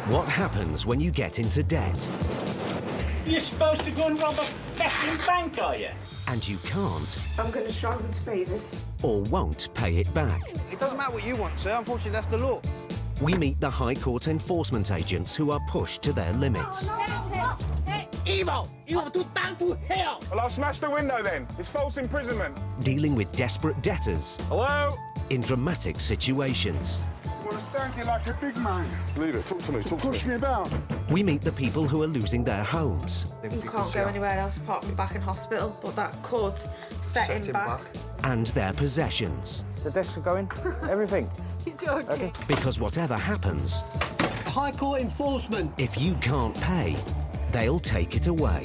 What happens when you get into debt? You're supposed to go and rob a feckin' bank, are you? And you can't. I'm going to struggle to pay this. Or won't pay it back. It doesn't matter what you want, sir. Unfortunately, that's the law. We meet the High Court enforcement agents who are pushed to their limits. Evil! You are too down to hell! Well, I'll smash the window then. It's false imprisonment. Dealing with desperate debtors. Hello? In dramatic situations. Well, I stand here like a big man. Leave it. Talk to me. Talk to me. Push me about. We meet the people who are losing their homes. You can't go anywhere else apart from back in hospital, but that could set him back. And their possessions. The desk should go in. Everything. You're joking. Okay. Because whatever happens, High Court enforcement! if you can't pay, they'll take it away.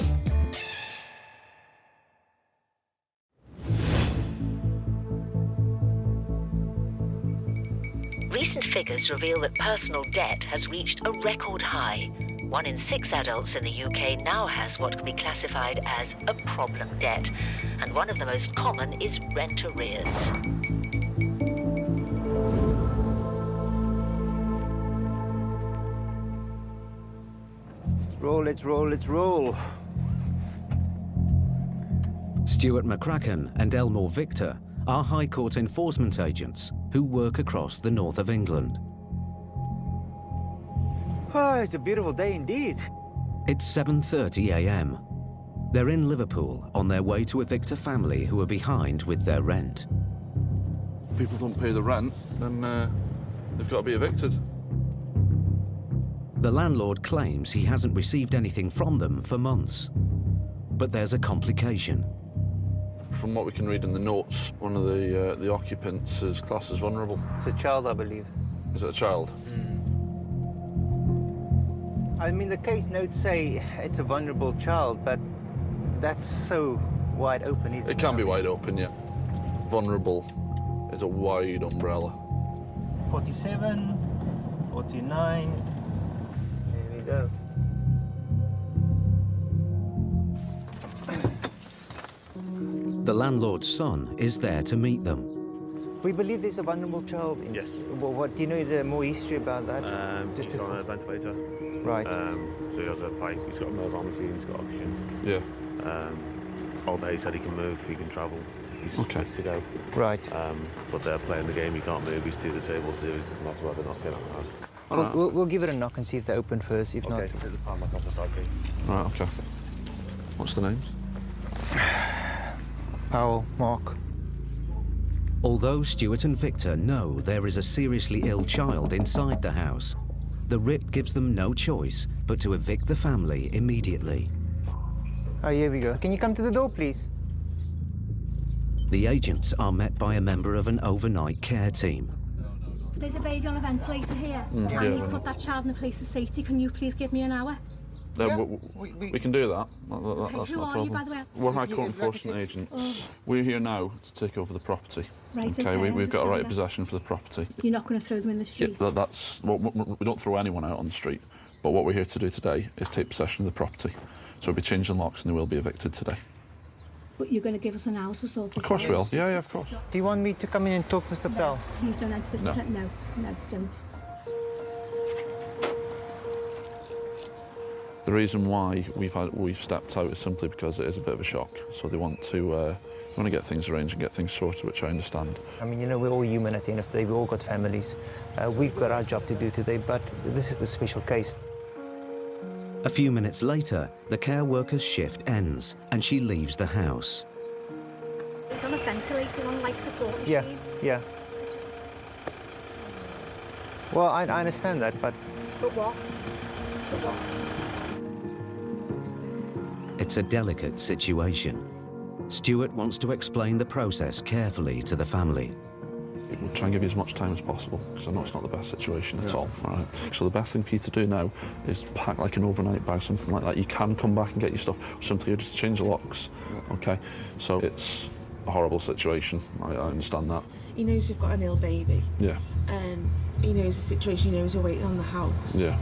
Recent figures reveal that personal debt has reached a record high. 1 in 6 adults in the UK now has what can be classified as a problem debt, and one of the most common is rent arrears. Let's roll. Stuart McCracken and Elmore Victor are High Court enforcement agents who work across the north of England. Oh, it's a beautiful day indeed. It's 7:30 a.m. They're in Liverpool on their way to evict a family who are behind with their rent. If people don't pay the rent, then they've got to be evicted. The landlord claims he hasn't received anything from them for months. But there's a complication. From what we can read in the notes, one of the occupants is classed as vulnerable. It's a child, I believe. Is it a child? I mean, the case notes say it's a vulnerable child, but that's so wide open, isn't it? It can be wide open, yeah. Vulnerable is a wide umbrella. 47, 49. There we go. The landlord's son is there to meet them. We believe there's a vulnerable child. Yes. Well, what do you know the more history about that? Just he's on a ventilator. Right. So he has a pipe. He's got a mobile machine. He's got oxygen. Yeah. All day he said he can move. He can travel. He's Okay. good to go. Right. But they're playing the game. He can't move. He's too disabled to do it. That's why they're not getting out. We'll give it a knock and see if they're open first. If Okay. not, There's a palm back off the side, please. Right, okay. What's the names? Powell, Mark. Although Stuart and Victor know there is a seriously ill child inside the house, the writ gives them no choice but to evict the family immediately. Oh, here we go. Can you come to the door, please? The agents are met by a member of an overnight care team. There's a baby on a ventilator here. I need to put that child in a place of safety. Can you please give me an hour? We can do that. That's who not a are problem. you, by the way? We're High Court enforcement agents. We're here now to take over the property. Right, okay, we've got a right of understand that. possession for the property. You're not going to throw them in the street? Yeah, that's we don't throw anyone out on the street. But what we're here to do today is take possession of the property. So we'll be changing locks and they will be evicted today. But you're going to give us an hour to sort this out? Of course we will. Yeah, of course. Do you want me to come in and talk, Mr. Pell? Please don't enter this. No. No, don't. The reason why we've stepped out is simply because it is a bit of a shock. So they want to get things arranged and get things sorted, which I understand. I mean, you know, we're all human at the end of the day. We've all got families. We've got our job to do today, but this is the special case. A few minutes later, the care worker's shift ends and she leaves the house. It's on a ventilator, on life support machine. Yeah. Well, I understand that, but... But what? It's a delicate situation. Stuart wants to explain the process carefully to the family. We'll try and give you as much time as possible, because I know it's not the best situation at all. Right. So the best thing for you to do now is pack like an overnight bag, something like that. You can come back and get your stuff, simply just change the locks. Okay, so it's a horrible situation, I understand that. He knows we've got an ill baby. Yeah. He knows the situation, he knows we're waiting on the house. Yeah.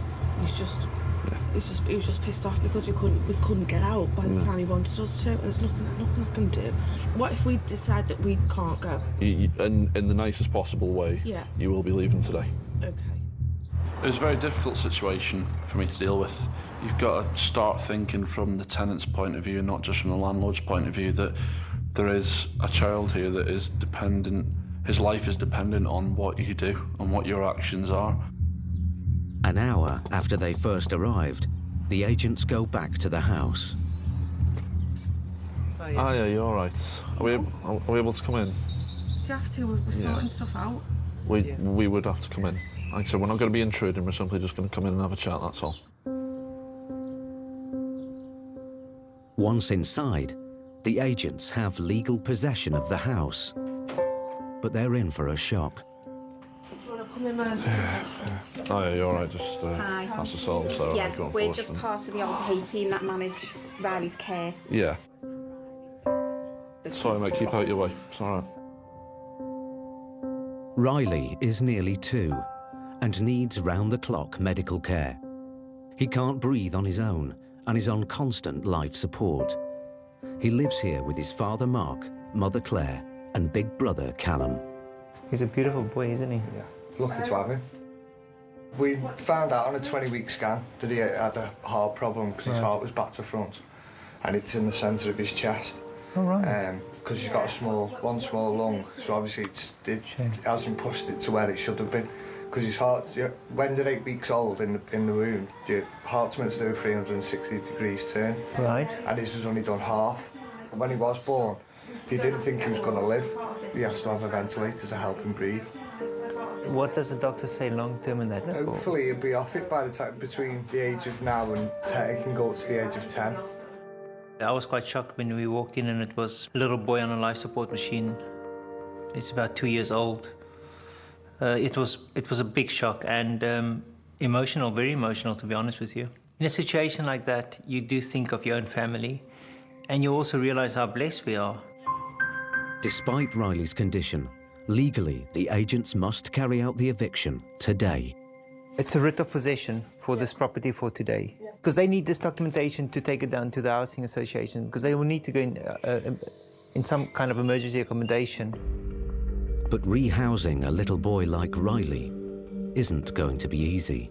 He was just pissed off because we couldn't get out by the time he wanted us to. There's nothing I can do. What if we decide that we can't go? In the nicest possible way, you will be leaving today. Okay. It was a very difficult situation for me to deal with. You've got to start thinking from the tenant's point of view, not just from the landlord's point of view, that there is a child here that is dependent, his life is dependent on what you do, on what your actions are. An hour after they first arrived, the agents go back to the house. Oh, yeah, you're all right. Are we able to come in? Do you have to? We're sorting stuff out. We would have to come in. Like I said, we're not going to be intruding, we're simply just going to come in and have a chat, that's all. Once inside, the agents have legal possession of the house, but they're in for a shock. Do you want to come in, man? Oh, yeah, you're all right, just pass us all. So yeah, we're just part of the Alter Hay team that manage Riley's care. Yeah. Sorry, mate, keep out your way. It's all right. Riley is nearly 2 and needs round-the-clock medical care. He can't breathe on his own and is on constant life support. He lives here with his father Mark, mother Claire and big brother Callum. He's a beautiful boy, isn't he? Yeah, lucky to have him. We found out on a 20-week scan that he had a heart problem because his heart was back to front and it's in the centre of his chest. Oh, right. Because he's got one small lung, so obviously it hasn't pushed it to where it should have been. Because his heart, when they're 8 weeks old in the womb, your heart's meant to do a 360 degrees turn. Right. And his has only done half. When he was born, he didn't think he was going to live. He has to have a ventilator to help him breathe. What does the doctor say long-term in that? Hopefully he'll be off it by the time between the age of now and 10. He can go up to the age of 10. I was quite shocked when we walked in and it was a little boy on a life support machine. It's about 2 years old. It was a big shock and emotional, very emotional, to be honest with you. In a situation like that, you do think of your own family and you also realise how blessed we are. Despite Riley's condition, legally, the agents must carry out the eviction today. It's a writ of possession for this property for today. Because they need this documentation to take it down to the Housing Association, because they will need to go in some kind of emergency accommodation. But rehousing a little boy like Riley isn't going to be easy.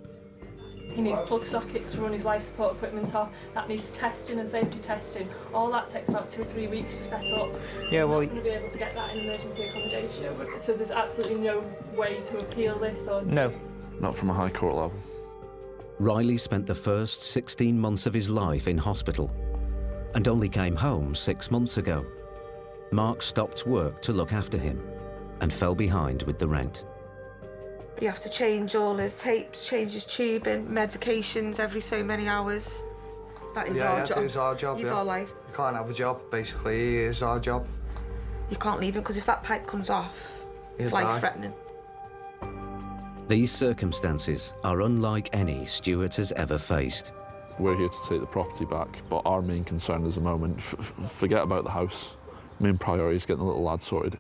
He needs plug sockets to run his life support equipment off. That needs testing and safety testing. All that takes about 2 or 3 weeks to set up. Yeah, well, I'm not going to be able to get that in emergency accommodation. So there's absolutely no way to appeal this or to... No. Not from a high court level. Riley spent the first 16 months of his life in hospital and only came home 6 months ago. Mark stopped work to look after him and fell behind with the rent. You have to change all his tapes, change his tubing, medications every so many hours. That is our job. It's our job. He's our life. You can't have a job, basically. He is our job. You can't leave him because if that pipe comes off, it's life-threatening. These circumstances are unlike any Stuart has ever faced. We're here to take the property back, but our main concern is the moment. Forget about the house. Main priority is getting the little lad sorted.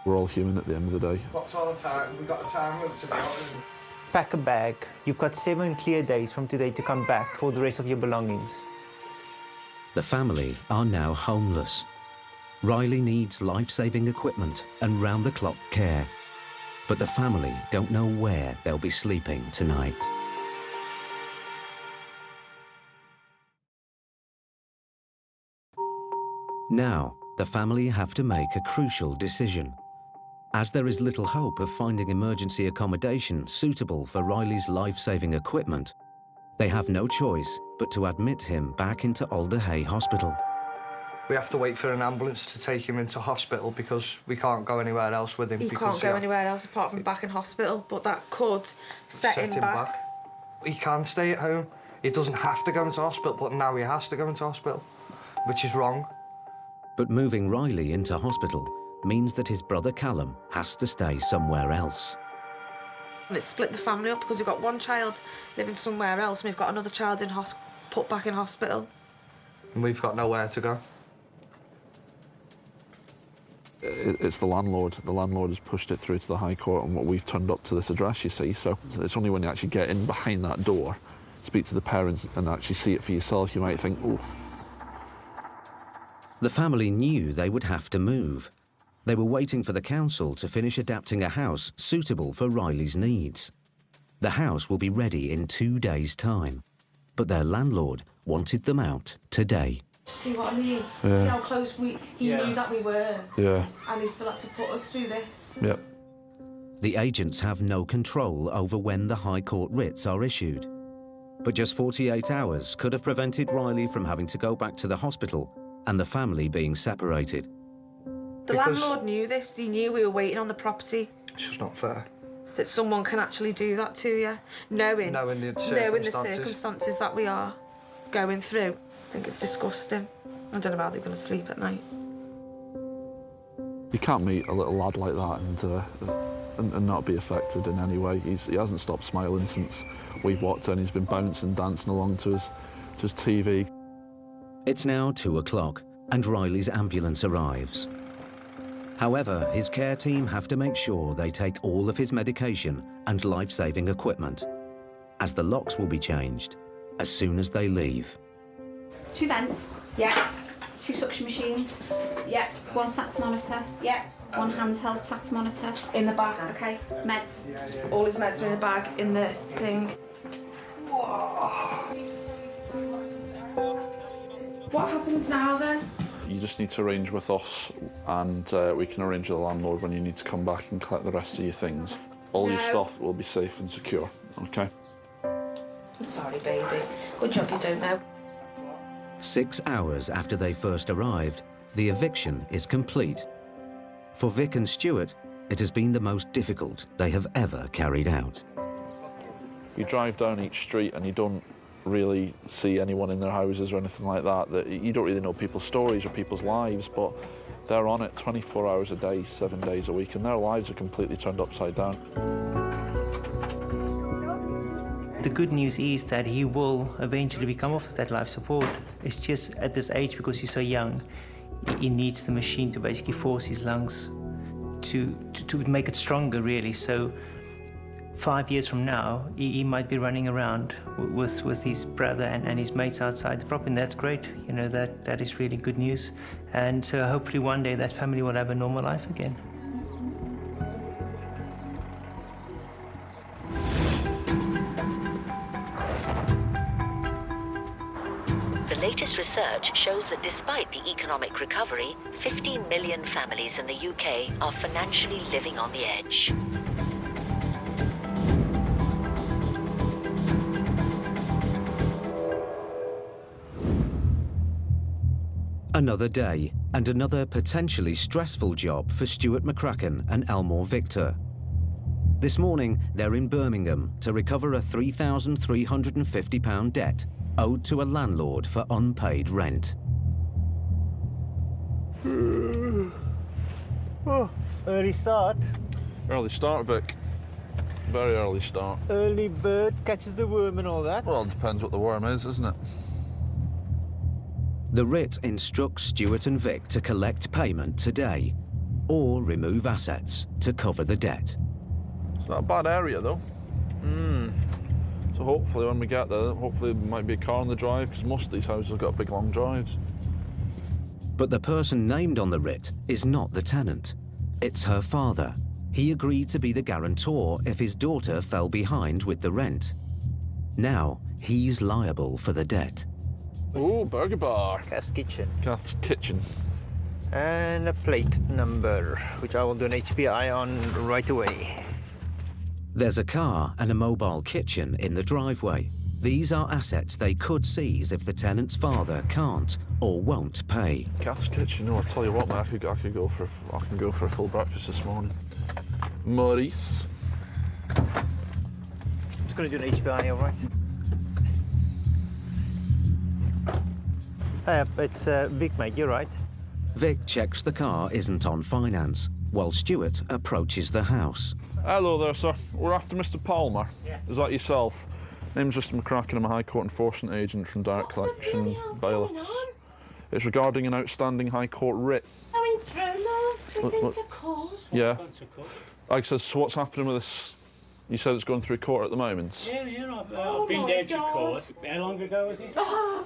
We're all human at the end of the day. What's all the time? We've got a time limit to go. Pack a bag. You've got 7 clear days from today to come back for the rest of your belongings. The family are now homeless. Riley needs life-saving equipment and round-the-clock care. But the family don't know where they'll be sleeping tonight. Now, the family have to make a crucial decision. As there is little hope of finding emergency accommodation suitable for Riley's life-saving equipment, they have no choice but to admit him back into Alder Hey Hospital. We have to wait for an ambulance to take him into hospital because we can't go anywhere else with him. He can't go anywhere else apart from back in hospital, but that could set him back. He can stay at home. He doesn't have to go into hospital, but now he has to go into hospital, which is wrong. But moving Riley into hospital means that his brother Callum has to stay somewhere else. And it split the family up because we've got one child living somewhere else and we've got another child in put back in hospital. And we've got nowhere to go. It's the landlord. The landlord has pushed it through to the High Court and we've turned up to this address, you see. So it's only when you actually get in behind that door, speak to the parents and actually see it for yourself, you might think, oh. The family knew they would have to move. They were waiting for the council to finish adapting a house suitable for Riley's needs. The house will be ready in 2 days' time, but their landlord wanted them out today. See what I mean? Yeah. See how close he knew that we were. Yeah. And he still had to put us through this. Yep. The agents have no control over when the High Court writs are issued. But just 48 hours could have prevented Riley from having to go back to the hospital and the family being separated. The landlord knew this. He knew we were waiting on the property. It's just not fair. That someone can actually do that to you, knowing the circumstances that we are going through. I think it's disgusting. I don't know how they're going to sleep at night. You can't meet a little lad like that and not be affected in any way. He hasn't stopped smiling since we've walked in. He's been bouncing, dancing along to his TV. It's now 2 o'clock and Riley's ambulance arrives. However, his care team have to make sure they take all of his medication and life-saving equipment, as the locks will be changed as soon as they leave. 2 vents, yeah. 2 suction machines, yeah. 1 SATS monitor, yeah. 1 handheld SATS monitor. In the back. Okay, meds. All his meds are in a bag in the thing. What happens now then? You just need to arrange with us and we can arrange with the landlord when you need to come back and collect the rest of your things. All your stuff will be safe and secure, okay? I'm sorry, baby. Good job you don't know. 6 hours after they first arrived, the eviction is complete. For Vic and Stuart, it has been the most difficult they have ever carried out. You drive down each street and you don't really see anyone in their houses or anything like that. You don't really know people's stories or people's lives, but they're on it 24 hours a day, 7 days a week, and their lives are completely turned upside down. The good news is that he will eventually become off that life support. It's just at this age, because he's so young, he needs the machine to basically force his lungs to make it stronger, really. So 5 years from now, he might be running around with his brother and his mates outside the property, and that's great. You know, that is really good news. And so hopefully one day that family will have a normal life again. The latest research shows that despite the economic recovery, 15 million families in the UK are financially living on the edge. Another day and another potentially stressful job for Stuart McCracken and Elmore Victor. This morning, they're in Birmingham to recover a £3,350 debt owed to a landlord for unpaid rent. Oh, early start. Early start, Vic. Very early start. Early bird catches the worm and all that. Well, it depends what the worm is, isn't it? The writ instructs Stuart and Vic to collect payment today or remove assets to cover the debt. It's not a bad area, though. So hopefully when we get there, hopefully there might be a car on the drive, because most of these houses have got big, long drives. But the person named on the writ is not the tenant. It's her father. He agreed to be the guarantor if his daughter fell behind with the rent. Now, he's liable for the debt. Oh, burger bar. Kath's Kitchen. Kath's Kitchen. And a plate number, which I will do an HPI on right away. There's a car and a mobile kitchen in the driveway. These are assets they could seize if the tenant's father can't or won't pay. Kath's Kitchen. No, I'll tell you what, mate. I can go for a full breakfast this morning. Maurice. Just going to do an HPI, all right? It's Vic, mate. You're right. Vic checks the car isn't on finance, while Stuart approaches the house. Hello there, sir. We're after Mr. Palmer. Yeah. Is that yourself? Name's Mr. McCracken. I'm a High Court enforcement agent from Direct Collection Bailiffs. It's regarding an outstanding High Court writ. Going through, love. We're going to court. Yeah. Like I said, so what's happening with this? You said it's going through court at the moment. Yeah, I've been there to court. How long ago was it? Oh,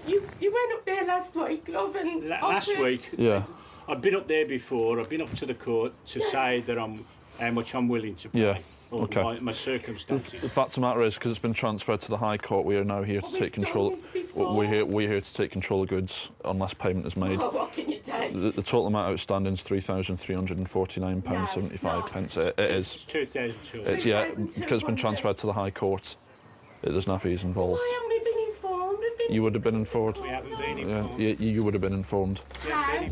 you went up there last week, love, and last week? Yeah. I've been up there before. I've been up to the court to say that how much I'm willing to pay. Yeah. or Okay. my circumstances. The fact of the matter is, because it's been transferred to the High Court, we are now here to take control. We're here to take control of goods unless payment is made. What can you take? The total amount outstanding is £3,349.75. It is. It's 2,200. It's, yeah, because it's been transferred to the High Court. There's no fees involved. Why haven't we been informed? You would have been informed. We haven't been informed. Yeah, you would have been informed. How?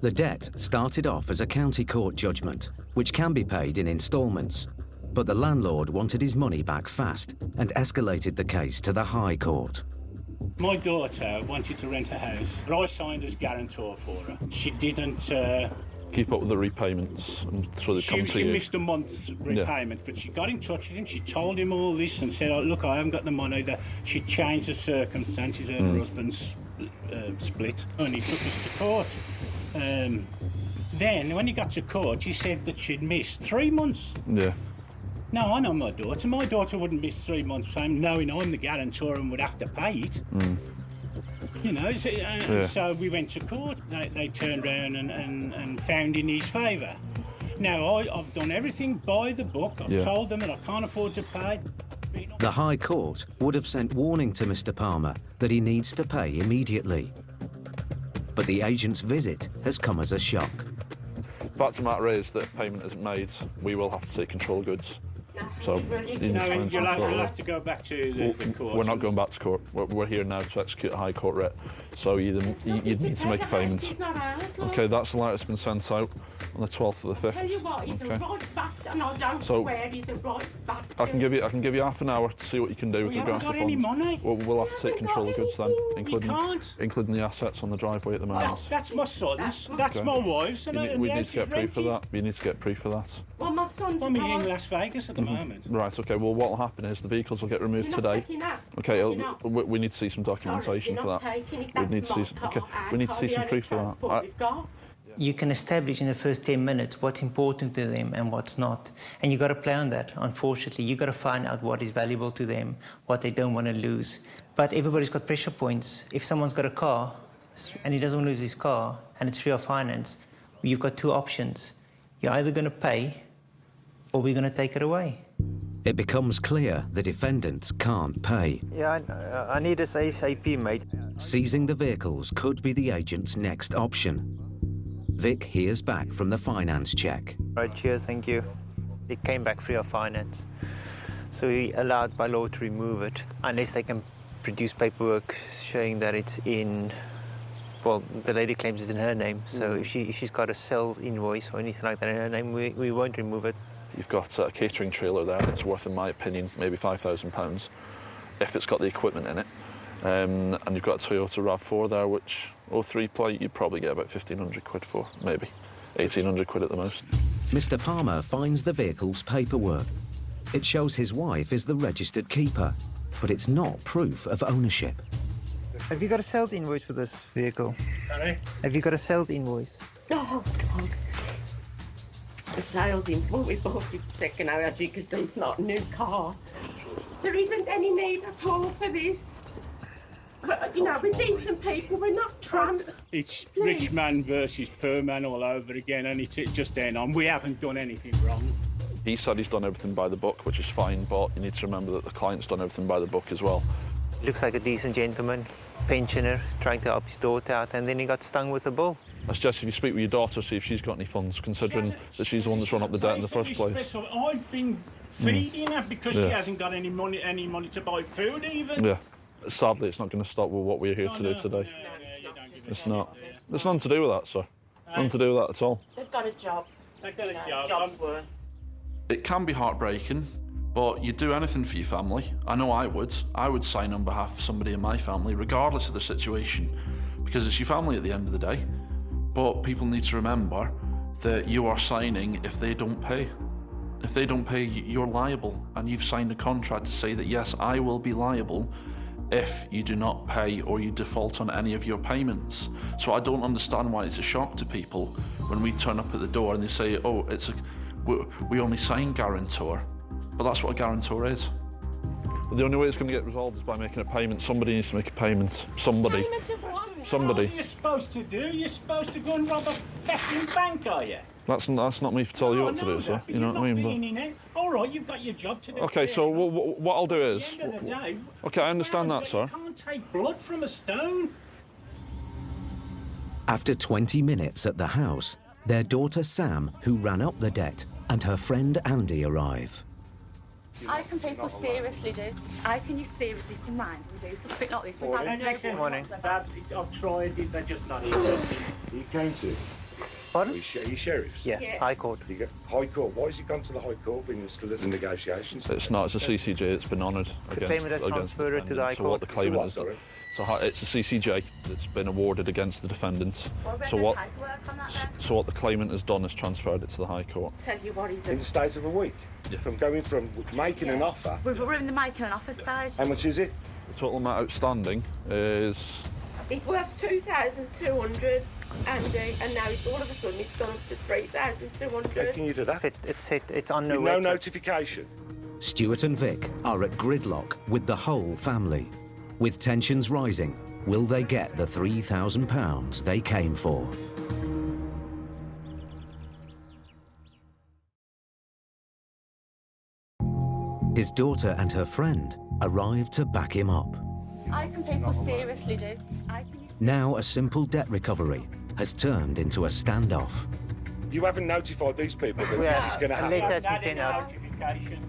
The debt started off as a county court judgment, which can be paid in instalments. But the landlord wanted his money back fast and escalated the case to the High Court. My daughter wanted to rent a house, but I signed as guarantor for her. She didn't... Keep up with the repayments, and so they come to She you. missed a month's repayment, but she got in touch with him. She told him all this and said, oh, look, I haven't got the money. She changed the circumstances. Her husband's split, and he took us to court. Then, when he got to court, he said that she'd missed 3 months. Yeah. No, I know my daughter. My daughter wouldn't miss 3 months' time, knowing I'm the guarantor and would have to pay it. You know, so we went to court. They turned around and found in his favour. Now, I've done everything by the book. I've told them that I can't afford to pay. The High Court would have sent warning to Mr. Palmer that he needs to pay immediately. But the agent's visit has come as a shock. The fact of the matter is that if payment isn't made, we will have to take control of goods. So You'll have to go back to the court. We're not going back to court. We're here now to execute a High Court writ. So you'd need to make a payment. Okay, that's the letter that's been sent out on the 12th of the 5th. Tell you what, he's a right bastard, and I don't swear he's a right bastard. I can give you half an hour to see what you can do with regards to funds. Money. We'll have to take control of goods then, including the assets on the driveway at the moment. That's my son's. That's my wife's. We need to get proof of that. You need to get proof of that. Well, my son's in Las Vegas at the moment. Right. Okay. Well, what will happen is the vehicles will get removed today. Okay. We need to see some documentation for that. We need to see some proof of that. You can establish in the first 10 minutes what's important to them and what's not. And you've got to play on that, unfortunately. You've got to find out what is valuable to them, what they don't want to lose. But everybody's got pressure points. If someone's got a car and he doesn't want to lose his car and it's free of finance, you've got two options. You're either going to pay or we're going to take it away. It becomes clear the defendants can't pay. Yeah, I need this ASAP, mate. Seizing the vehicles could be the agent's next option. Vic hears back from the finance check. Right, cheers, thank you. It came back free of finance. So he allowed by law to remove it, unless they can produce paperwork showing that it's in, well, the lady claims it's in her name. So if she's got a sales invoice or anything like that in her name, we won't remove it. You've got a catering trailer there that's worth, in my opinion, maybe £5,000 if it's got the equipment in it. And you've got a Toyota RAV4 there, which 03 plate you'd probably get about 1,500 quid for, maybe 1,800 quid at the most. Mr. Palmer finds the vehicle's paperwork. It shows his wife is the registered keeper, but it's not proof of ownership. Have you got a sales invoice for this vehicle? Sorry? Have you got a sales invoice? Oh, God. The sales invoice, we bought it second hand, as you can see, it's not a new car. There isn't any need at all for this. But, you know, we're decent people, we're not tramps. It's rich man versus poor man all over again, and it's just then on. We haven't done anything wrong. He said he's done everything by the book, which is fine, but you need to remember that the client's done everything by the book as well. Looks like a decent gentleman, pensioner, trying to help his daughter out, and then he got stung with a bull. I suggest if you speak with your daughter, see if she's got any funds, considering that she's the one that's run up the debt in the first place. I've been feeding her because she hasn't got any money to buy food even. Yeah. Sadly, it's not going to stop with what we're here to do today. It's not. It's nothing to do with that, sir. Nothing to do with that at all. They've got a job. They've got a job. Job's worth. It can be heartbreaking, but you'd do anything for your family. I know I would. I would sign on behalf of somebody in my family, regardless of the situation, because it's your family at the end of the day. But people need to remember that you are signing if they don't pay. If they don't pay, you're liable, and you've signed a contract to say that, yes, I will be liable if you do not pay or you default on any of your payments. So I don't understand why it's a shock to people when we turn up at the door and they say, oh, we only sign guarantor. But that's what a guarantor is. But the only way it's going to get resolved is by making a payment. Somebody needs to make a payment. Somebody. somebody. What are you supposed to do? You're supposed to go and rob a fucking bank, are you? That's not me to tell you what to do, sir. You know what I mean? But... All right, you've got your job to do. Okay, so what I'll do is... At the end of the day, okay, I understand that, sir. You can't take blood from a stone. After 20 minutes at the house, their daughter Sam, who ran up the debt, and her friend Andy arrive. How can people seriously do? How can you seriously command and do something like this? Morning. Dad, I've tried, they're just not interested. You came to? Pardon? Are you sheriffs? Yeah, High Court. You go, High Court. Why has he gone to the High Court when you're still at the negotiations? It's not. It's a CCJ. It's been honoured The claimant has transferred it to the High So what Court. the claimant is... So it's a CCJ that's been awarded against the defendant. So what the claimant has done is transferred it to the High Court. Tell you what he's in the state of a week. Yeah. From going from making an offer. We're in the making an offer stage. How much is it? The total amount outstanding is... It was 2,200, Andy, and now it's all of a sudden it's gone up to 3,200. Can you do that? It's on no with no notification. Stuart and Vic are at gridlock with the whole family. With tensions rising, will they get the £3,000 they came for? His daughter and her friend arrived to back him up. How can people seriously do? Now a simple debt recovery has turned into a standoff. You haven't notified these people that this is going to happen. A letter has been sent out.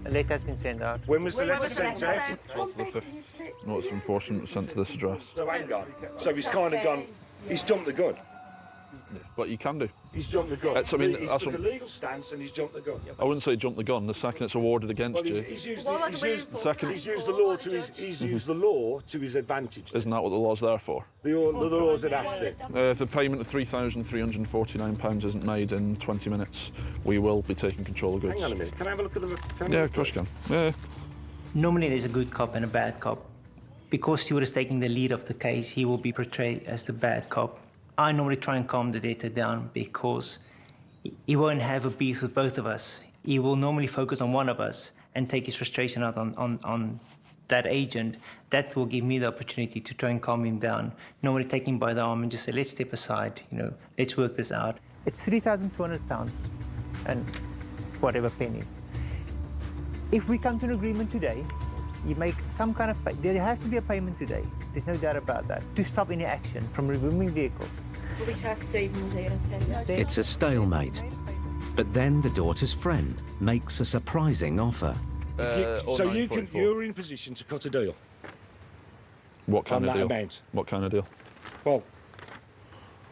A letter has been sent out. When was the letter sent out? 12th of the 5th. Notice of enforcement was sent to this address. So hang on. So he's kind of gone, he's jumped the gun. Yeah, but you can do. He's jumped the gun. I mean, he's that's took a legal stance and he's jumped the gun. I wouldn't say jump the gun. The second it's awarded against you. He's used the law to his. He's used the law to his advantage. Isn't that what the law's there for? The law's an asset. If the payment of £3,349 isn't made in 20 minutes, we will be taking control of goods. Hang on a minute. Can I have a look at the? Yeah, of course you can. Yeah. Normally there's a good cop and a bad cop. Because Stuart is taking the lead of the case, he will be portrayed as the bad cop. I normally try and calm the debtor down because he won't have a beef with both of us. He will normally focus on one of us and take his frustration out on that agent. That will give me the opportunity to try and calm him down. Normally take him by the arm and just say, let's step aside, let's work this out. It's £3,200 and whatever pennies. If we come to an agreement today, you make some kind of there has to be a payment today. There's no doubt about that. To stop any action from removing vehicles. Which has Stephen here, I tell you. It's a stalemate. But then the daughter's friend makes a surprising offer. So you're in position to cut a deal. What kind of deal? Amount. What kind of deal? Well,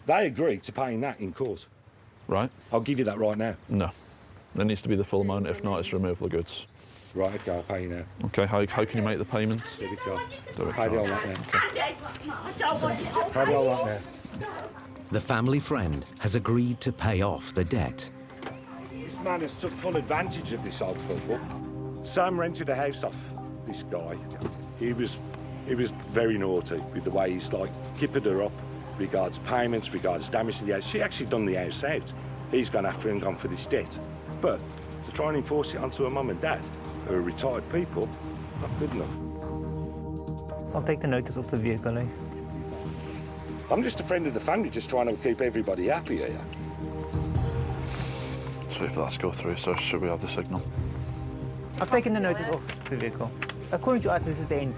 they agree to paying that in court. Right. I'll give you that right now. No. There needs to be the full amount. If not, it's removal of goods. Right, OK, I'll pay you now. OK, how can you make the payments? Debit card. Debit Pay the card. whole lot now. Pay the whole lot now. The family friend has agreed to pay off the debt. This man has took full advantage of this old couple. Sam rented a house off this guy. He was very naughty with the way he's kippered her up regards payments, regards damage to the house. She actually done the house out. He's gone after and gone for this debt. But to try and enforce it onto her mum and dad, who are retired people, not good enough. I'll take the notice off the vehicle, eh? I'm just a friend of the family, just trying to keep everybody happy here. So if that's go through, so should we have the signal? I've taken the notice off the vehicle. According to us, this is the end.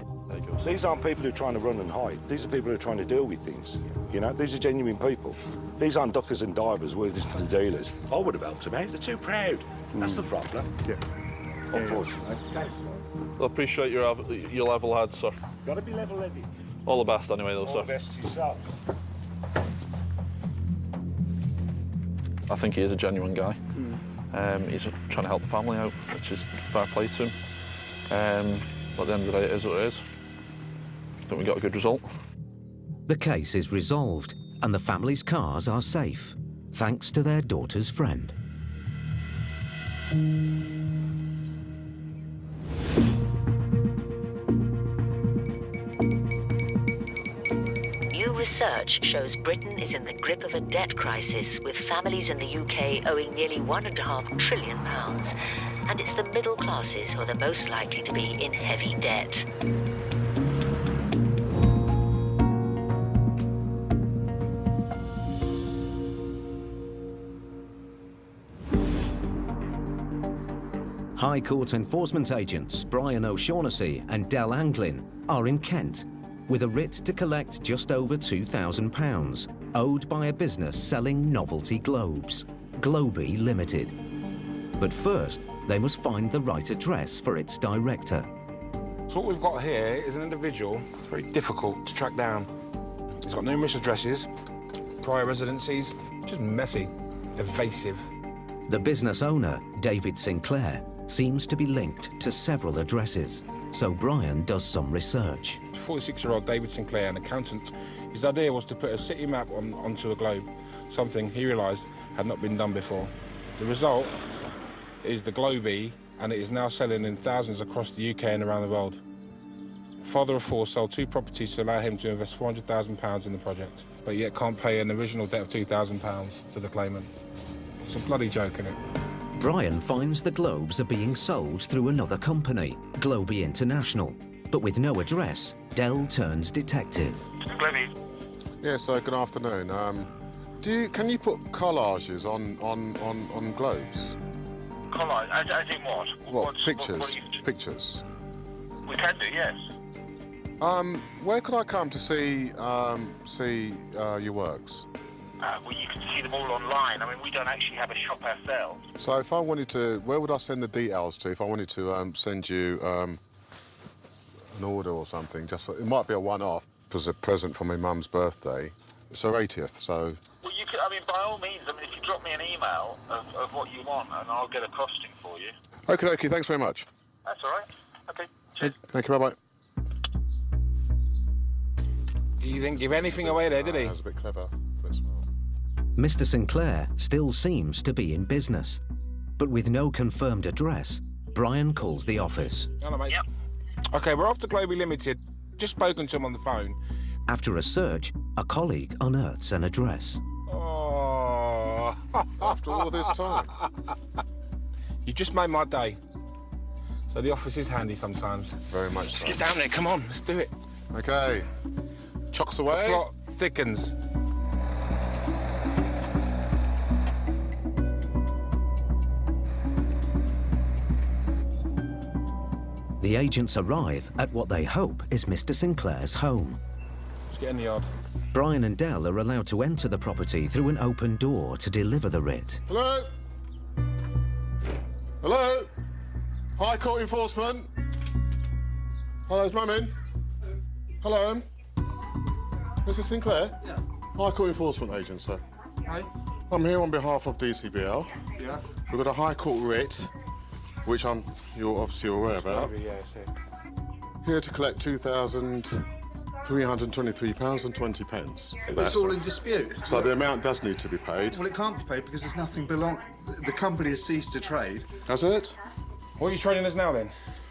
These aren't people who are trying to run and hide. These are people who are trying to deal with things. These are genuine people. These aren't duckers and divers, we're just the dealers. I would have helped them out. They're too proud. That's the problem. Yeah. Unfortunately. I appreciate your level head, sir. Got to be level-headed. All the best anyway, though, sir. All the best to yourself. I think he is a genuine guy. He's trying to help the family out, which is fair play to him. But at the end of the day, it is what it is. I think we got a good result. The case is resolved and the family's cars are safe, thanks to their daughter's friend. New research shows Britain is in the grip of a debt crisis, with families in the UK owing nearly £1.5 trillion. And it's the middle classes who are the most likely to be in heavy debt. High Court enforcement agents Brian O'Shaughnessy and Del Anglin are in Kent with a writ to collect just over £2,000 owed by a business selling novelty globes, Globy Limited. But first, they must find the right address for its director. So what we've got here is an individual very difficult to track down. He's got numerous addresses, prior residencies, just messy, evasive. The business owner, David Sinclair, seems to be linked to several addresses, so Brian does some research. 46-year-old David Sinclair, an accountant. His idea was to put a city map onto a globe, something he realised had not been done before. The result is the Globy, and it is now selling in thousands across the UK and around the world. Father of four sold 2 properties to allow him to invest £400,000 in the project, but yet can't pay an original debt of £2,000 to the claimant. It's a bloody joke, isn't it? Brian finds the globes are being sold through another company, Globy International, but with no address, Dell turns detective. Globy. Yes, good afternoon. Can you put collages on globes? Collage, as in what? What, pictures? Pictures. We can do, yes. Where could I come to see your works? Well, you can see them all online. I mean, we don't actually have a shop ourselves. So if I wanted to, where would I send the details to if I wanted to send you an order or something? It might be a one-off as a present for my mum's birthday. It's her 80th, so... Well, you could, I mean, by all means, I mean, if you drop me an email of what you want, and I'll get a costing for you. Okay, thanks very much. That's all right. Okay, cheers. Thank you, bye-bye. He didn't give anything away there, did he? That was a bit clever, a bit smart. Mr. Sinclair still seems to be in business, but with no confirmed address, Brian calls the office. Hello, mate. Yep. OK, we're off to Globy Limited. Just spoken to him on the phone. After a search, a colleague unearths an address. Oh. After all this time. You just made my day. So the office is handy sometimes. Very much Let's so. get down there, come on, let's do it. OK. Chocks away. The plot thickens. The agents arrive at what they hope is Mr. Sinclair's home. Let's get in the yard. Brian and Dell are allowed to enter the property through an open door to deliver the writ. Hello? Hello? High Court enforcement? Hello, is Mum in? Hello? Mr. Sinclair? Yeah. High Court enforcement agent, sir. Hi. I'm here on behalf of DCBL. Yeah. We've got a High Court writ, which you're obviously aware about. Yeah, it's it. Here to collect £2,323.20. It's all in dispute. So the amount does need to be paid. Well, it can't be paid because there's nothing belong. The company has ceased to trade. Has it? What are you trading as now, then?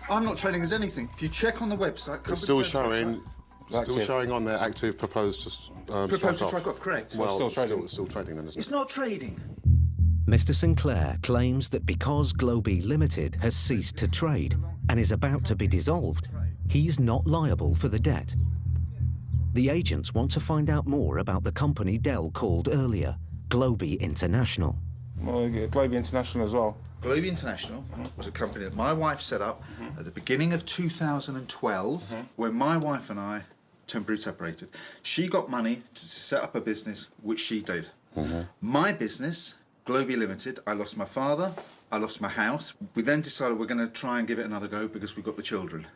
I'm not trading as anything. If you check on the website, it's still showing. Still showing on there active proposed to strike off, correct? Well, still trading. Still trading then, isn't it? It's not trading. Mr. Sinclair claims that because Globy Limited has ceased to trade and is about to be dissolved, he's not liable for the debt. The agents want to find out more about the company Dell called earlier, Globy International. Well, Globy International as well. Globy International was a company that my wife set up at the beginning of 2012 when my wife and I temporarily separated. She got money to set up a business, which she did. My business, Globy Limited, I lost my father, I lost my house. We then decided we're going to try and give it another go because we've got the children.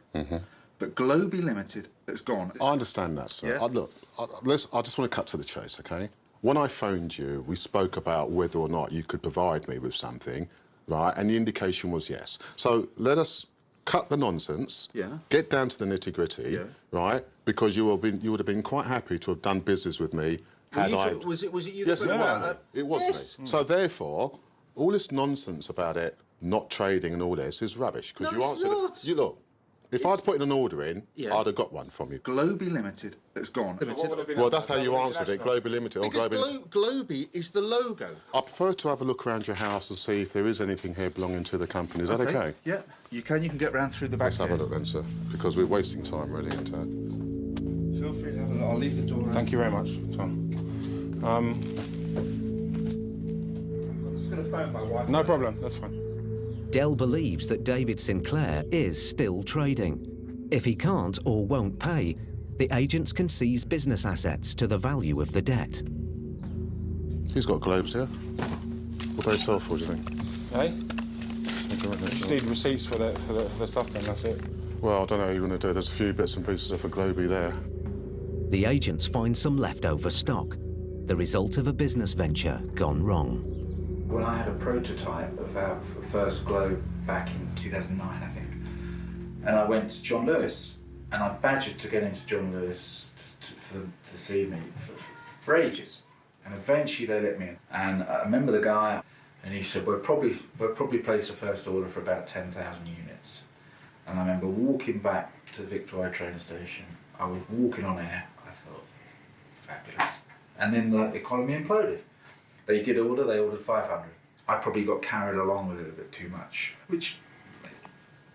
But Globy Limited has gone. I understand that, sir. Yeah? Look, I just want to cut to the chase, OK? When I phoned you, we spoke about whether or not you could provide me with something, right? And the indication was yes. So let us cut the nonsense, get down to the nitty-gritty, right? Because you would have been quite happy to have done business with me had I... Was it you? Yes, it was yes. me. So therefore, all this nonsense about it not trading and all this is rubbish. Because you answered it. You look. If I'd put an order in, I'd have got one from you. Globy Limited has gone. Well, that's how you answered it, Globy Limited. Because Globy is the logo. I prefer to have a look around your house and see if there is anything here belonging to the company. Is that OK? Yeah, you can get round through the back. Let's have a look then, sir, because we're wasting time, really. Feel free to have a look. I'll leave the door open. Thank you very much, Tom. I'm just going to phone my wife. No problem, that's fine. Dell believes that David Sinclair is still trading. If he can't or won't pay, the agents can seize business assets to the value of the debt. He's got globes here. What do they sell for, do you think? Hey? Just need receipts for the stuff, then that's it. Well, I don't know what you want to do. There's a few bits and pieces of a globey there. The agents find some leftover stock, the result of a business venture gone wrong. When I had a prototype of our first globe back in 2009, I think, and I went to John Lewis, and I badgered to get into John Lewis for them to see me for ages, and eventually they let me in. And I remember the guy, and he said, we'll probably place the first order for about 10,000 units. And I remember walking back to the Victoria train station. I was walking on air. I thought, fabulous. And then the economy imploded. They ordered 500. I probably got carried along with it a bit too much, which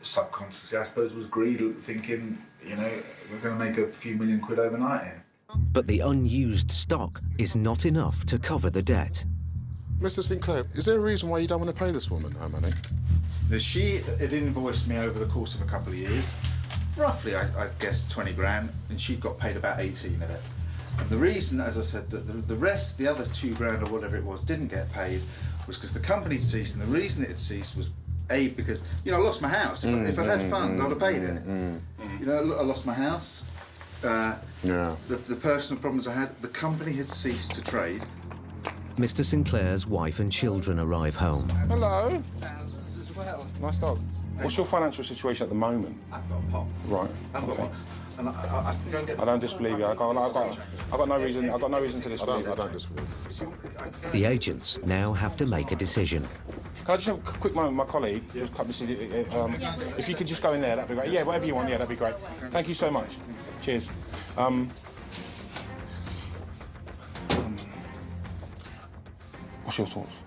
subconsciously, I suppose, was greed, thinking, you know, we're going to make a few million quid overnight here. But the unused stock is not enough to cover the debt. Mr. Sinclair, is there a reason why you don't want to pay this woman her money? She had invoiced me over the course of a couple of years, roughly, I guess, 20 grand, and she got paid about 18 of it. And the reason, as I said, that the rest, the other 2 grand or whatever it was, didn't get paid was because the company had ceased, and the reason it had ceased was, A, because, you know, I lost my house. If I'd had funds, I would have paid it. You know, I lost my house. The personal problems I had, the company had ceased to trade. Mr. Sinclair's wife and children arrive home. Hello. Nice dog. What's your financial situation at the moment? I've got a pop. Right. I've got one. And I can go and get. I don't disbelieve you. I've got no reason. I've got no reason to disbelieve you. I don't disbelieve you. The agents now have to make a decision. Can I just have a quick moment with my colleague? Just cut me. If you could just go in there, that'd be great. Yeah, whatever you want. Yeah, that'd be great. Thank you so much. Cheers. What's your thoughts?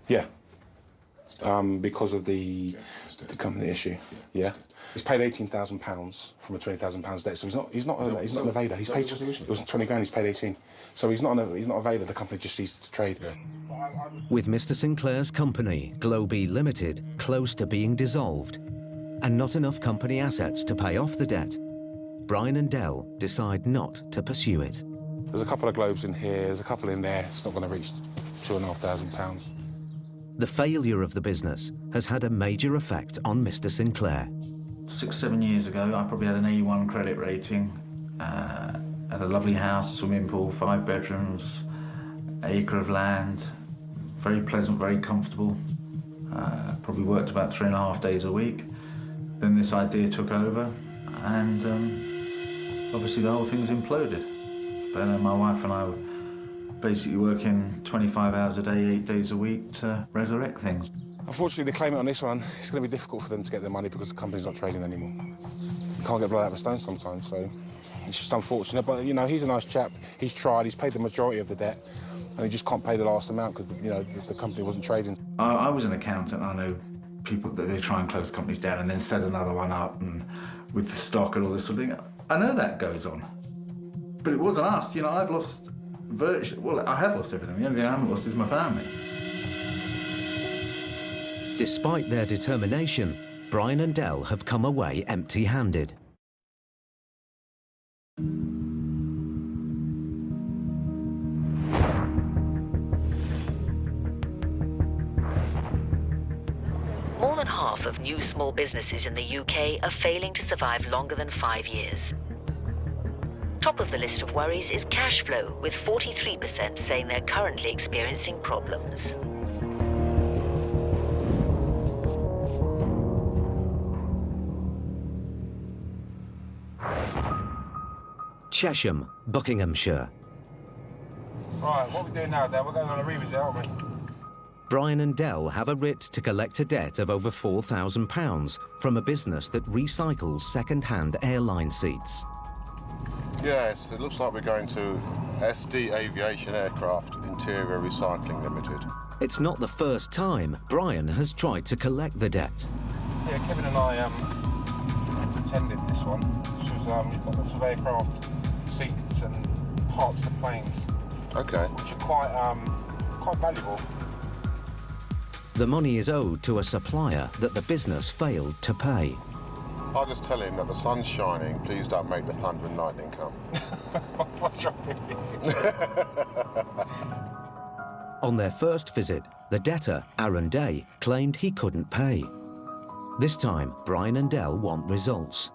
Yeah. Because of the company issue. Yeah. He's paid £18,000 from a £20,000 debt, so he's not an evader. He's paid. It was 20 grand. He's paid 18. So he's not a evader. The company just ceased to trade. With Mr. Sinclair's company, Globee Limited, close to being dissolved, and not enough company assets to pay off the debt, Brian and Dell decide not to pursue it. There's a couple of globes in here. There's a couple in there. It's not going to reach £2,500. The failure of the business has had a major effect on Mr. Sinclair. 6-7 years ago, I probably had an A1 credit rating, had a lovely house, swimming pool, 5 bedrooms, acre of land, very pleasant, very comfortable. Probably worked about 3.5 days a week. Then this idea took over, and obviously the whole thing's imploded. But my wife and I were basically working 25 hours a day, 8 days a week to resurrect things. Unfortunately, the claimant on this one, it's going to be difficult for them to get their money because the company's not trading anymore. You can't get blood out of a stone sometimes, so it's just unfortunate. But, you know, he's a nice chap. He's tried. He's paid the majority of the debt, and he just can't pay the last amount because, you know, the company wasn't trading. I was an accountant. I know people that they try and close companies down and then set another one up and with the stock and all this sort of thing. I know that goes on. But it wasn't us. You know, I've lost virtually... Well, I have lost everything. The only thing I haven't lost is my family. Despite their determination, Brian and Dell have come away empty-handed. More than half of new small businesses in the UK are failing to survive longer than 5 years. Top of the list of worries is cash flow, with 43% saying they're currently experiencing problems. Chesham, Buckinghamshire. Right, what are we doing now, Dan? We're going on a revisit, aren't we? Brian and Dell have a writ to collect a debt of over £4,000 from a business that recycles second-hand airline seats. Yes, it looks like we're going to SD Aviation Aircraft Interior Recycling Limited. It's not the first time Brian has tried to collect the debt. Yeah, Kevin and I attended this one. This was, we've got lots of aircraft seats and parts of planes. Okay. Which are quite valuable. The money is owed to a supplier that the business failed to pay. I'll just tell him that the sun's shining, please don't make the thunder and lightning come. What's wrong with you? On their first visit, the debtor, Aaron Day, claimed he couldn't pay. This time, Brian and Dell want results.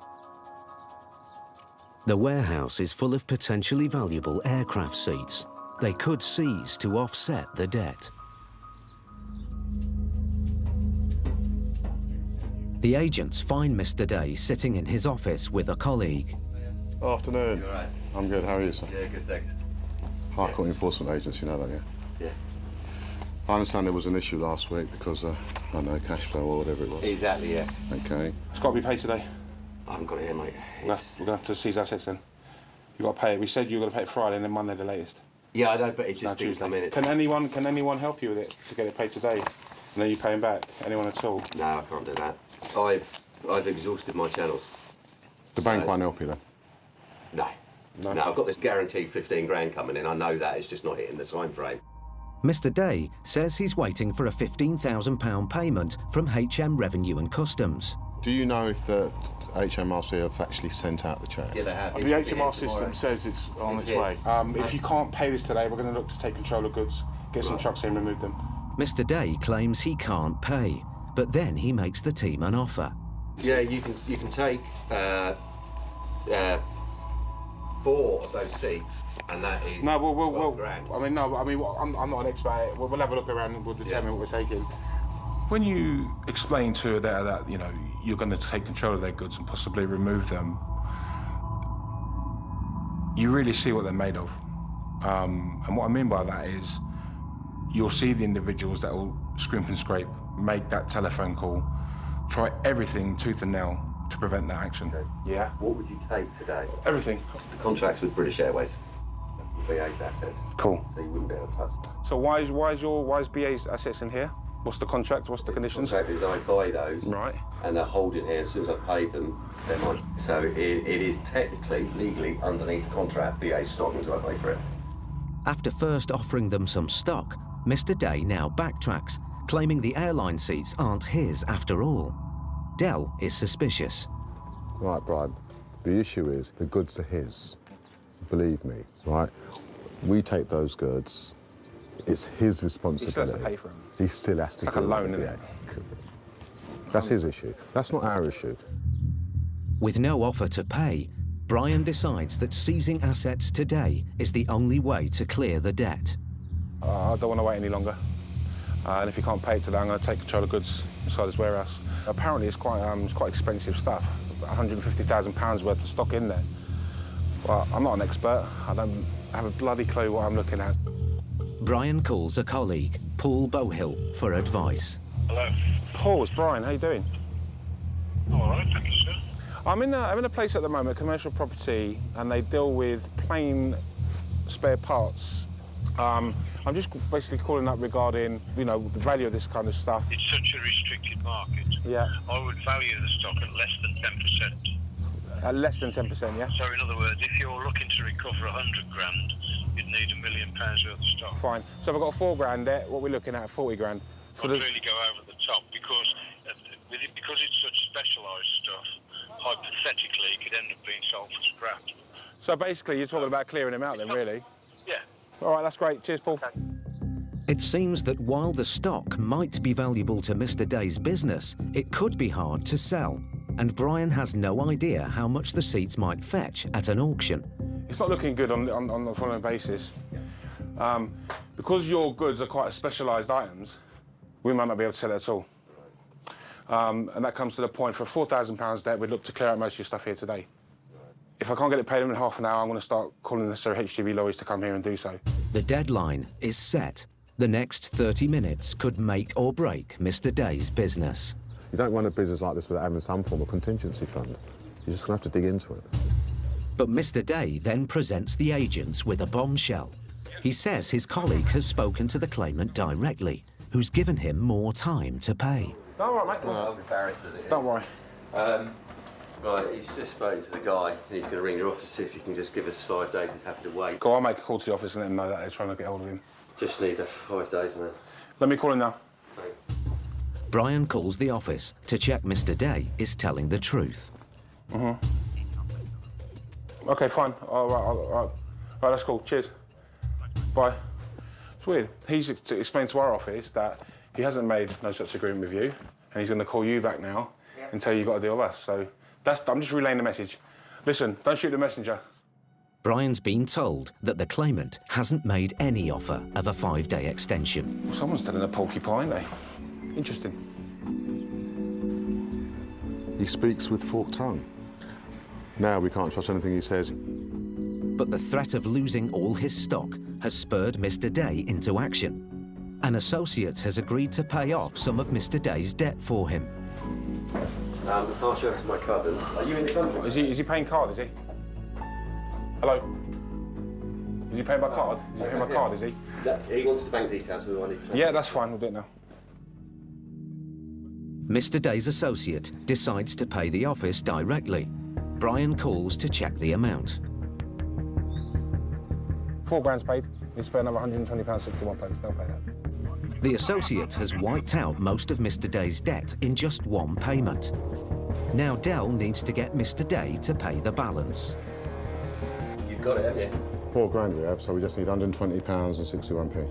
The warehouse is full of potentially valuable aircraft seats. They could seize to offset the debt. The agents find Mr. Day sitting in his office with a colleague. Afternoon. You all right? I'm good, how are you, sir? Yeah, good, thanks. High Court Enforcement Agency, you know that, yeah? Yeah. I understand there was an issue last week because, I don't know, cash flow or whatever it was. Exactly, yes. Okay. It's got to be paid today. I haven't got it here, mate. We're going to have to seize assets then. You've got to pay it. We said you were going to pay it Friday and then Monday the latest. Yeah, I know, but it just No, didn't come in. Can anyone help you with it to get it paid today? And then you pay him back? Anyone at all? No, I can't do that. I've exhausted my channels. The bank won't help you then? No, I've got this guaranteed 15 grand coming in. I know that, it's just not hitting the time frame. Mr. Day says he's waiting for a £15,000 payment from HM Revenue and Customs. Do you know if the HMRC have actually sent out the cheque? Yeah, they have. The HMR system says it's on its way. If you can't pay this today, we're going to look to take control of goods, get some trucks in and remove them. Mr. Day claims he can't pay, but then he makes the team an offer. Yeah, you can take 4 of those seats, and that is No, we'll grand. I'm not an expert at it. We'll have a look around and we'll determine what we're taking. When you explain to a debtor that, you know, you're going to take control of their goods and possibly remove them, you really see what they're made of. And what I mean by that is you'll see the individuals that will scrimp and scrape, make that telephone call, try everything tooth and nail to prevent that action. Yeah. What would you take today? Everything. The contract's with British Airways. BA's assets. Cool. So you wouldn't be able to touch that. So why is BA's assets in here? What's the contract? What's the conditions? The contract is I buy those. Right. And they're holding here. As soon as I pay them, they're mine. So it is technically, legally, underneath the contract, BA's stock until I pay for it. After first offering them some stock, Mr. Day now backtracks, claiming the airline seats aren't his after all. Dell is suspicious. Right, Brian, the issue is the goods are his. Believe me, right? We take those goods, it's his responsibility. He still has to pay for them. He still has to It's like a loan, isn't it? That's his issue. That's not our issue. With no offer to pay, Brian decides that seizing assets today is the only way to clear the debt. I don't want to wait any longer. And if he can't pay it today, I'm going to take control of goods inside his warehouse. Apparently, it's quite expensive stuff. £150,000 worth of stock in there. But I'm not an expert. I don't have a bloody clue what I'm looking at. Brian calls a colleague, Paul Bohill, for advice. Hello. Paul, it's Brian. How you doing? All right, thank you, sir. I'm in a place at the moment, commercial property, and they deal with plain spare parts. I'm just basically calling up regarding, you know, the value of this kind of stuff. It's such a restricted market. Yeah. I would value the stock at less than 10%. At less than 10%, yeah? So in other words, if you're looking to recover 100 grand, you'd need £1 million worth of stock. Fine. So if I've got 4 grand there, what we're looking at, 40 grand. I'd really go over the top because it's such specialised stuff, hypothetically it could end up being sold for scrap. So basically you're talking about clearing him out then, really? Yeah. All right, that's great. Cheers, Paul. It seems that while the stock might be valuable to Mr. Day's business, it could be hard to sell. And Brian has no idea how much the seats might fetch at an auction. It's not looking good on the following basis. Because your goods are quite specialised items, we might not be able to sell it at all. And that comes to the point, for £4,000 debt, we'd look to clear out most of your stuff here today. If I can't get it paid in half an hour, I'm going to start calling the necessary HGV lorries to come here and do so. The deadline is set. The next 30 minutes could make or break Mr. Day's business. You don't run a business like this without having some form of contingency fund. You're just going to have to dig into it. But Mr. Day then presents the agents with a bombshell. He says his colleague has spoken to the claimant directly, who's given him more time to pay. Don't worry, mate. I'm embarrassed as it is. Don't worry. Right, he's just spoken to the guy, and he's going to ring your office to see if you can just give us 5 days. He's happy to wait. Go on, make a call to the office and let them know that they're trying to get hold of him. Just need 5 days, man. Let me call him now. Thanks. Brian calls the office to check Mr. Day is telling the truth. OK, fine. All right, that's cool. Cheers. Bye. It's weird. He's explained to our office that he hasn't made no such agreement with you, and he's going to call you back now and tell you you've got to deal with us. So I'm just relaying the message. Listen, don't shoot the messenger. Brian's been told that the claimant hasn't made any offer of a 5-day extension. Well, someone's telling a porcupine, eh? Interesting. He speaks with forked tongue. Now we can't trust anything he says. But the threat of losing all his stock has spurred Mr. Day into action. An associate has agreed to pay off some of Mr. Day's debt for him. I'll pass you over to my cousin. Are you in the country? Is he paying card, is he? Hello? Is he paying by card? Is he paying by card, is he? He wants the bank details. We want to. Yeah, that's fine. We'll do it now. Mr. Day's associate decides to pay the office directly. Brian calls to check the amount. £4 paid. He's paid another £120.61. They'll pay that. The associate has wiped out most of Mr. Day's debt in just one payment. Now Dell needs to get Mr. Day to pay the balance. You've got it, haven't you? £4 we have, so we just need £120.61p.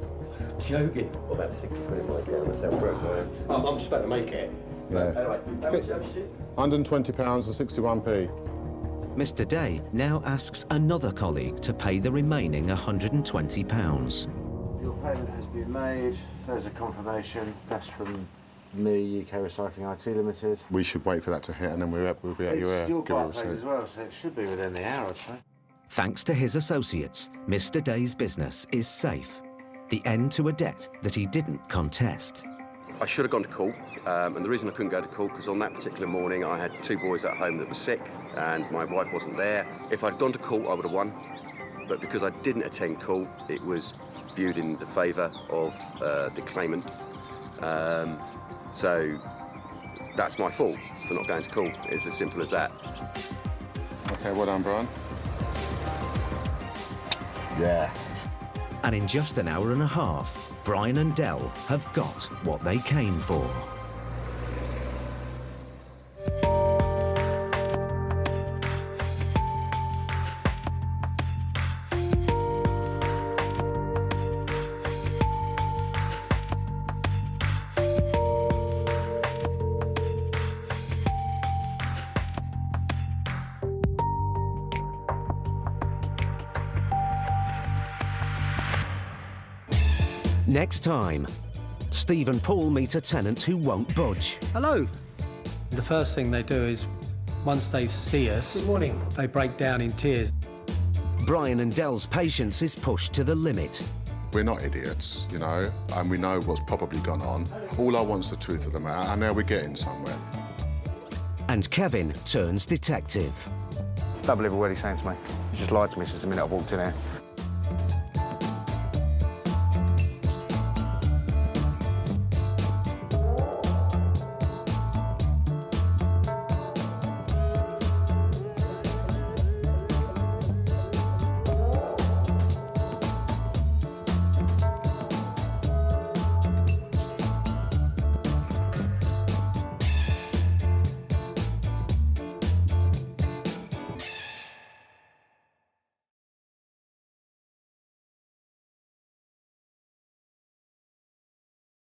Joking. What about 60 quid in my account? That's how broke I am. I'm just about to make it. Yeah. Anyway, how much shit? £120.61p. Mr. Day now asks another colleague to pay the remaining £120. Your payment has been made. There's a confirmation. That's from me, UK Recycling IT Limited. We should wait for that to hit, and then we'll be at your It's your part paid as well, so it should be within the hour or so. Thanks to his associates, Mr. Day's business is safe. The end to a debt that he didn't contest. I should have gone to court, and the reason I couldn't go to court because on that particular morning I had 2 boys at home that were sick and my wife wasn't there. If I'd gone to court, I would have won, but because I didn't attend court, it was viewed in the favour of the claimant. So that's my fault for not going to court. It's as simple as that. OK, well done, Brian. Yeah. And in just an hour and a half, Brian and Dell have got what they came for. Next time, Steve and Paul meet a tenant who won't budge. Hello. The first thing they do is, once they see us, good morning, they break down in tears. Brian and Dell's patience is pushed to the limit. We're not idiots, you know, and we know what's probably gone on. All I want's the truth of the matter, and now we're getting somewhere. And Kevin turns detective. Don't believe a word he's saying to me. He's just lied to me since the minute I walked in here.